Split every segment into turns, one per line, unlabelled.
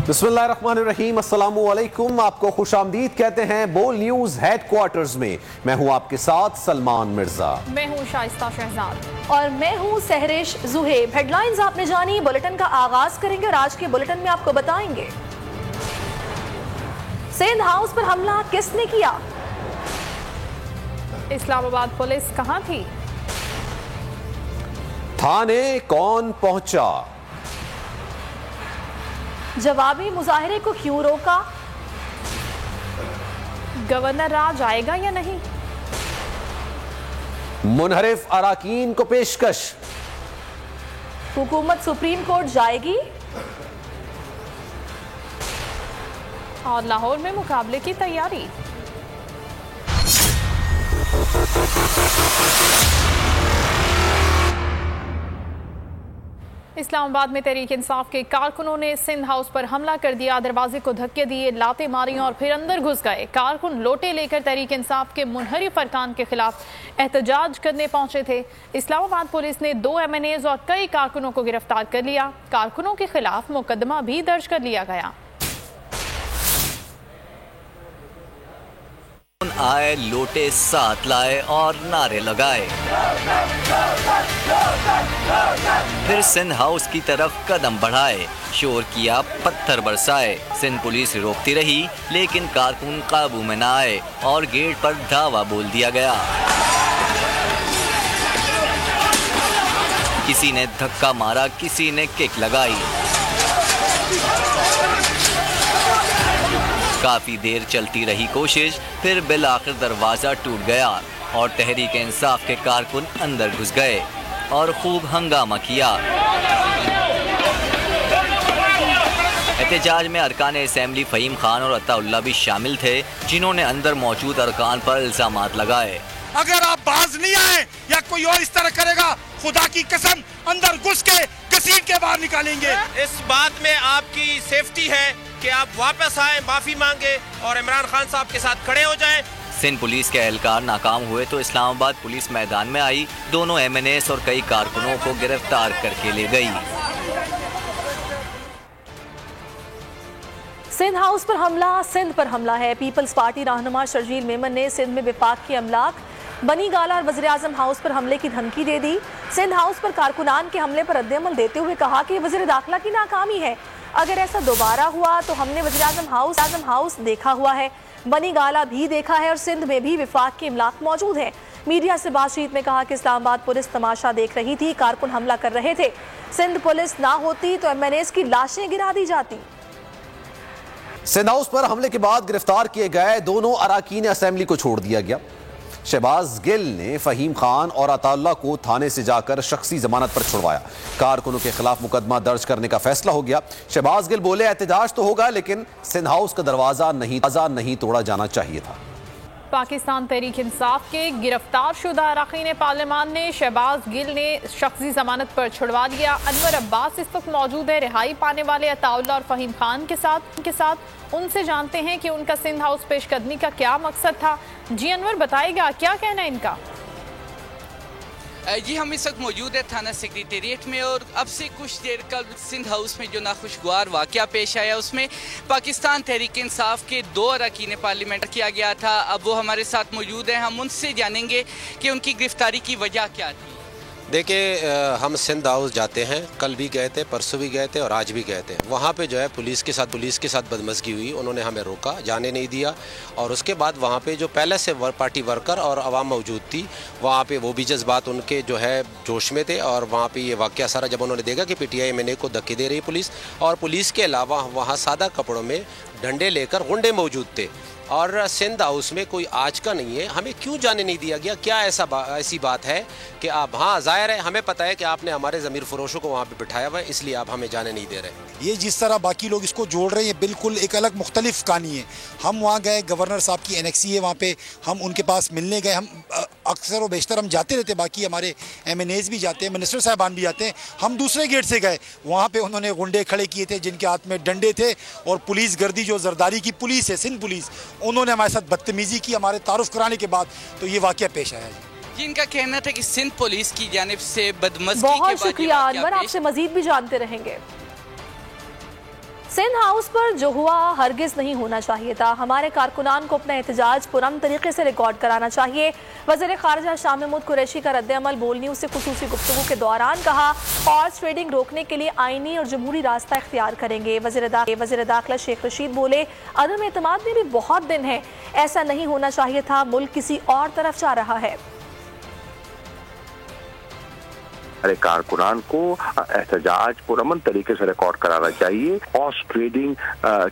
बिस्मिल्लाहिर्रहमानिर्रहीम, अस्सलामु अलैकुम। आपको खुशामदीद कहते हैं बोल न्यूज हेडक्वार्टर्स में। मैं हूं आपके साथ सलमान मिर्जा।
मैं हूं शाइस्ता शहजाद
और मैं हूं सहरिश जुहेब। हेडलाइंस आपने जानी, बुलेटिन का आगाज करेंगे और आज के बुलेटिन में आपको बताएंगे सिंध हाउस पर हमला किसने किया,
इस्लामाबाद पुलिस कहां थी,
थाने कौन पहुंचा,
जवाबी मुजाहरे को क्यों रोका,
गवर्नर राज आएगा या नहीं,
मुनहरिफ अराकीन को पेशकश,
हुकूमत सुप्रीम कोर्ट जाएगी
और लाहौर में मुकाबले की तैयारी। इस्लामाबाद में तहरीक इंसाफ के कारकुनों ने सिंध हाउस पर हमला कर दिया। दरवाजे को धक्के दिए, लाते मारी और फिर अंदर घुस गए। कारकुन लोटे लेकर तहरीक इंसाफ के मुनहरिफ अरकान के खिलाफ एहतजाज करने पहुंचे थे। इस्लामाबाद पुलिस ने 2 MNAs और कई कारकुनों को गिरफ्तार कर लिया। कारकुनों के खिलाफ मुकदमा भी दर्ज कर लिया गया।
आए, लोटे साथ लाए और नारे लगाए, फिर सिंध हाउस की तरफ कदम बढ़ाए, शोर किया, पत्थर बरसाए। सिंध पुलिस रोकती रही लेकिन कारकुन काबू में न आए और गेट पर धावा बोल दिया गया। किसी ने धक्का मारा, किसी ने किक लगाई। काफी देर चलती रही कोशिश, फिर बिल आखिर दरवाजा टूट गया और तहरीक इंसाफ के कारकुन अंदर घुस गए और खूब हंगामा किया। एहतजाज में अरकान असेंबली फ़हीम खान और अताउल्लाह भी शामिल थे, जिन्होंने अंदर मौजूद अरकान पर इल्जामात लगाए।
अगर आप बाज नहीं आए या कोई और इस तरह करेगा, खुदा की कसम अंदर घुस के घसीट के बाहर निकालेंगे।
इस बात में आपकी सेफ्टी है कि आप वापस आए, माफी मांगे और इमरान खान साहब के साथ खड़े हो जाएं।
सिंध पुलिस के एहलकार नाकाम हुए तो इस्लामाबाद पुलिस मैदान में आई, दोनों MNAs और कई कारकुनों को गिरफ्तार करके ले गई।
सिंध हाउस पर हमला सिंध पर हमला है। पीपल्स पार्टी रहनुमा शर्जील मेमन ने सिंध में विफाक के अमलाक, बनी गाला और वज़ीर आज़म हाउस पर हमले की धमकी दे दी। सिंध हाउस पर कारकुनान के हमले पर रद्द-ए-अमल देते हुए कहा कि वज़ीर दाखिला की नाकामी है। अगर ऐसा दोबारा हुआ तो हमने वज़ीर आज़म हाउस देखा हुआ है, बनी गाला भी देखा है और सिंध में भी विफाक के इमलाक मौजूद हैं। मीडिया से बातचीत में कहा कि इस्लामाबाद पुलिस तमाशा देख रही थी, कारकुन हमला कर रहे थे। सिंध पुलिस ना होती तो MNAs की लाशें गिरा दी जाती।
सिंध हाउस पर हमले के बाद गिरफ्तार किए गए दोनों अराकीन असेंबली को छोड़ दिया गया। शहबाज गिल ने फ़हीम खान और अताउल्लाह को थाने से जाकर शख्सी जमानत पर छुड़वाया। कारकुनों के खिलाफ मुकदमा दर्ज करने का फैसला हो गया। शहबाज गिल बोले, एहतजाज तो होगा लेकिन सिंध हाउस का दरवाजा नहीं तोड़ा जाना चाहिए था।
पाकिस्तान तहरीक इंसाफ के गिरफ्तार शुदा अरकान पार्लियामान ने शहबाज गिल ने शख्सी जमानत पर छुड़वा लिया। अनवर अब्बास इस वक्त मौजूद है रिहाई पाने वाले अताउल्लाह और फ़हीम खान के साथ उनसे जानते हैं कि उनका सिंध हाउस पेशकदमी का क्या मकसद था। जी अनवर, बताएगा क्या कहना है इनका?
जी, हम इस वक्त मौजूद है थाना सेक्रेटेरिएट में और अब से कुछ देर कल सिंध हाउस में जो नाखुशगवार वाक़या पेश आया उसमें पाकिस्तान तहरीक इंसाफ के 2 अरकान पार्लियामेंट किया गया था। अब वो हमारे साथ मौजूद हैं, हम उनसे जानेंगे कि उनकी गिरफ्तारी की वजह क्या थी।
देखिए, हम सिंध हाउस जाते हैं, कल भी गए थे, परसों भी गए थे और आज भी गए थे। वहाँ पे जो है पुलिस के साथ बदमज़गी हुई, उन्होंने हमें रोका, जाने नहीं दिया। और उसके बाद वहाँ पे जो पहले से पार्टी वर्कर और आवाम मौजूद थी, वहाँ पे वो भी जज्बात उनके जो है जोश में थे। और वहाँ पे ये वाक़या सारा जब उन्होंने देखा कि PTI MNA को धक्के दे रही पुलिस, और पुलिस के अलावा वहाँ सादा कपड़ों में डंडे लेकर गुंडे मौजूद थे और सिंध हाउस में कोई आज का नहीं है, हमें क्यों जाने नहीं दिया गया? क्या ऐसी बात है कि आप, हाँ ज़ाहिर है हमें पता है कि आपने हमारे ज़मीर फरोशों को वहाँ पे बिठाया हुआ है, इसलिए आप हमें जाने नहीं दे रहे।
ये जिस तरह बाकी लोग इसको जोड़ रहे हैं, बिल्कुल एक अलग मुख्तलिफ कहानी है। हम वहाँ गए, गवर्नर साहब की एनेक्सी है वहाँ पे, हम उनके पास मिलने गए। हम अक्सर व बेशतर हम जाते रहते, बाकी हमारे MNAs भी जाते हैं, मिनिस्टर साहबान भी जाते हैं। हम दूसरे गेट से गए, वहाँ पे उन्होंने गुंडे खड़े किए थे जिनके हाथ में डंडे थे और पुलिस गर्दी जो जरदारी की पुलिस है, सिंध पुलिस, उन्होंने हमारे साथ बदतमीज़ी की हमारे तारुफ कराने के बाद तो ये वाक़या पेश आया।
जिनका कहना था कि सिंध पुलिस की जानिब से बदमज़गी के बाद।
बहुत शुक्रिया अनवर, आपसे मजीद भी जानते रहेंगे। सिंध हाउस पर जो हुआ हरगिज नहीं होना चाहिए था। हमारे कारकुनान को अपना एहतजाज पुरअमन तरीके से रिकॉर्ड कराना चाहिए। वज़ीर ख़ारिजा शाह महमूद कुरैशी का रद्द-ए-अमल बोल न्यूज़ से खुसूसी गुफ्तगू के दौरान कहा, हॉर्स ट्रेडिंग रोकने के लिए आईनी और जमहूरी रास्ता इख्तियार करेंगे। वज़ीर दाखिला शेख रशीद बोले, अदम एतमाद में भी बहुत दिन है, ऐसा नहीं होना चाहिए था, मुल्क किसी और तरफ जा रहा है।
हमारे कारकुनान को एहतजाज पुरअमन तरीके से रिकॉर्ड कराना चाहिए। हॉर्स ट्रेडिंग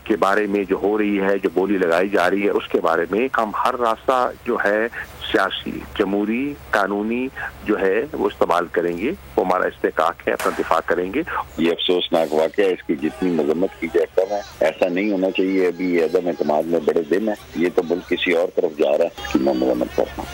के बारे में जो हो रही है, जो बोली लगाई जा रही है, उसके बारे में हम हर रास्ता जो है सियासी, जमहूरी, कानूनी जो है वो इस्तेमाल करेंगे। वो हमारा इस्तेकाक है, अपना दिफा करेंगे।
ये अफसोसनाक वाक़या है, इसकी जितनी मजम्मत की जाए कम है। ऐसा नहीं होना चाहिए। अभी ये अदम एतमाद में बड़े दिन है, ये तो मुल्क किसी और तरफ जा रहा है, इसकी मैं मजम्मत करता हूँ।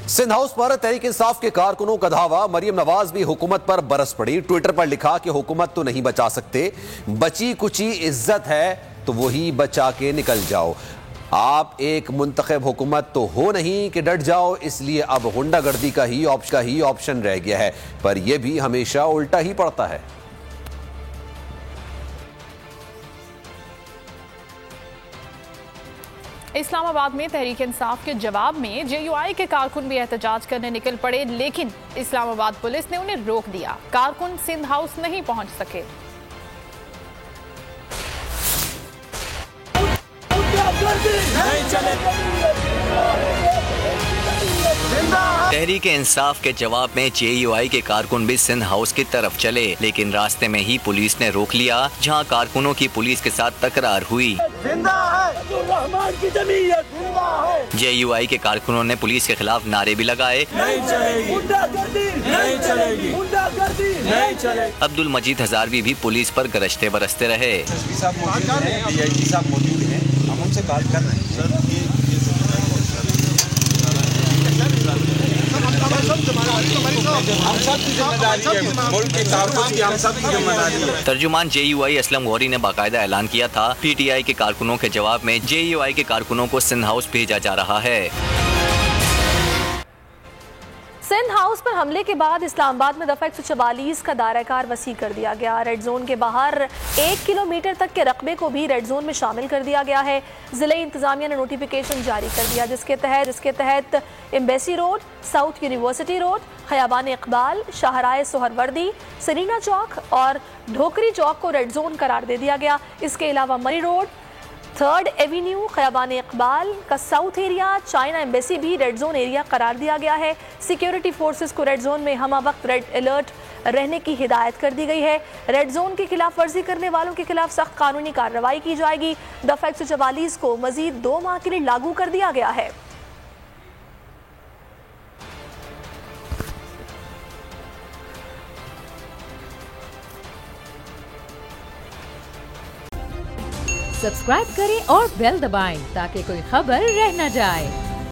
सिंध हाउस पर तहरीक इंसाफ के कारकुनों का धावा। मरियम नवाज भी हुकूमत पर बरस पड़ी। ट्विटर पर लिखा कि हुकूमत तो नहीं बचा सकते, बची कुची इज्जत है तो वही बचा के निकल जाओ। आप एक मुंतखब हुकूमत तो हो नहीं कि डट जाओ, इसलिए अब गुंडागर्दी का ही ऑप्शन रह गया है, पर यह भी हमेशा उल्टा ही पड़ता है।
इस्लामाबाद में तहरीक इंसाफ के जवाब में JUI के कारकुन भी एहतजाज करने निकल पड़े, लेकिन इस्लामाबाद पुलिस ने उन्हें रोक दिया। कारकुन सिंध हाउस नहीं पहुंच सके।
तहरीक इंसाफ के जवाब में JUI के कारकुन भी सिंध हाउस की तरफ चले, लेकिन रास्ते में ही पुलिस ने रोक लिया, जहां कारकुनों की पुलिस के साथ तकरार हुई। JUI के कारकुनों ने पुलिस के खिलाफ नारे भी लगाए। अब्दुल मजीद हजारवी भी पुलिस पर गरजते बरसते रहे।
DIG साहब मौजूद हैं, हम उनसे बात कर रहे हैं।
तर्जुमान JUI असलम गौरी ने बाकायदा ऐलान किया था, PTI के कारकुनों के जवाब में JUI के कारकुनों को सिंध हाउस भेजा जा रहा है।
सिंध हाउस पर हमले के बाद इस्लामाबाद में दफा 144 का दायरा-कार वसी कर दिया गया। रेड जोन के बाहर 1 किलोमीटर तक के रकबे को भी रेड जोन में शामिल कर दिया गया है। जिले इंतजामिया ने नोटिफिकेशन जारी कर दिया, जिसके तहत Embassy Road, South University Road, Khayaban Iqbal, Shahrah Suhrawardy, Serena Chowk और ढोकरी चौक को रेड जोन करार दे दिया गया। इसके अलावा मरी road, 3rd Avenue, Khayaban Iqbal का साउथ एरिया, चाइना एम्बेसी भी रेड जोन एरिया करार दिया गया है। सिक्योरिटी फोर्सेस को रेड जोन में हमा वक्त रेड अलर्ट रहने की हिदायत कर दी गई है। रेड जोन की खिलाफ वर्जी करने वालों के खिलाफ सख्त कानूनी कार्रवाई की जाएगी। दफा 144 को मजीद 2 माह के लिए लागू कर दिया गया है।
सब्सक्राइब करें और बेल दबाएं ताकि कोई खबर रह न जाए।